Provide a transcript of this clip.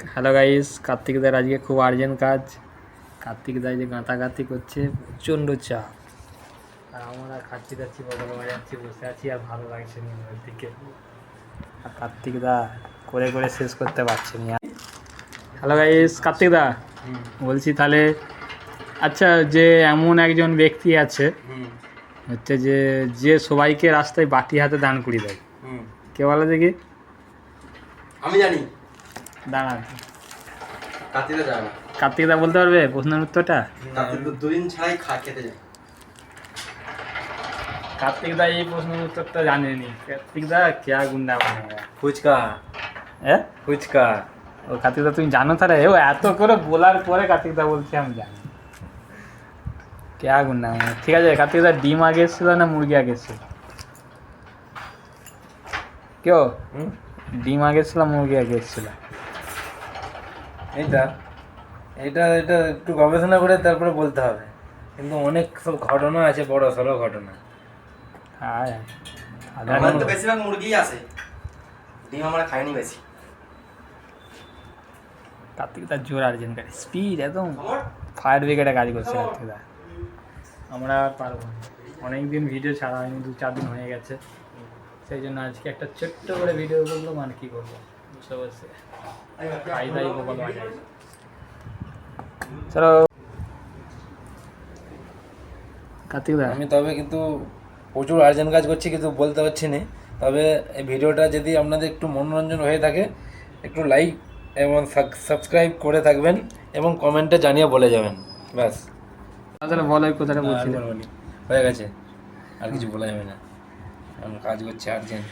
Hello guys, কার্তিকদার আজকে খুব urgent কাজ। কার্তিকদা যে গাঁতাগাতি করছে, প্রচণ্ড চাপ। আর আমরা খাচ্ছি দাচ্ছি, বদল বাজাচ্ছি, বসে আছি, আর ভালো লাগছে না ওর দিকে। আর কার্তিকদা করে করে শেষ করতে পারছে না। হ্যালো গাইস, কার্তিকদা বলছি তাহলে, আচ্ছা যে এমন একজন ব্যক্তি আছে হচ্ছে যে সবাইকে রাস্তায় বাটি হাতে দান করিয়ে দেয়, কে বলে দেখি? আমি জানি। দাঁড়া, কার্তিকদা বলতে পারবে প্রশ্নের উত্তরটা? কার্তিক দুদিন ছাড়াই খেতে যায়। কার্তিকদা এই প্রশ্নের উত্তরটা জানেনি। কার্তিকদা কেয়া গুন্ডা বানায় ফুচকা। হ্যাঁ, ফুচকা। ও কার্তিকদা তুমি জানো তাহলে? ও এত করে বলার পরে কার্তিকদা বলছে আমি জানি। কেয়া গুন্ডা বানায়। ঠিক আছে, কার্তিকদা ডিম আগে এসেছিল না মুরগি আগে এসেছিল? কেউ ডিম আগে এসেছিল মুরগি আগে এসেছিল? এটা এটা এটা একটু গবেষণা করে তারপরে বলতে হবে, কিন্তু অনেক সব ঘটনা আছে, বড় সড়ো ঘটনা। হ্যাঁ, আমার তো বেশিরভাগ মুরগি আছে, ডিম আমরা খাইনি বেশি। কার্তিকদা জোর আর্জেন্ট গাড়ি, স্পিড একদম ফায়ার ব্রিগেডে কাজ করছে কার্তিকদা। আমরা আর পারবো না, অনেকদিন ভিডিও ছাড়া হয়নি, 2-4 দিন হয়ে গেছে। সেই জন্য আজকে একটা ছোট্ট করে ভিডিও করলো, মানে কী করবো, বসে বসে ফায়দাই গোপাল বাজায়। চলো কার্তিকদা, আমি তবে কিন্তু প্রচুর আর্জেন্ট কাজ করছি, কিন্তু বলতে পারছি না। তবে এই ভিডিওটা যদি আপনাদের একটু মনোরঞ্জন হয়ে থাকে, একটু লাইক এবং সাবস্ক্রাইব করে থাকবেন এবং কমেন্টে জানিয়ে বলে যাবেন। ব্যাস, তাহলে বলো এই কথাটা বলছি। হয়ে গেছে, আর কিছু বলা যাবে না, কাজ করছি আর্জেন্ট।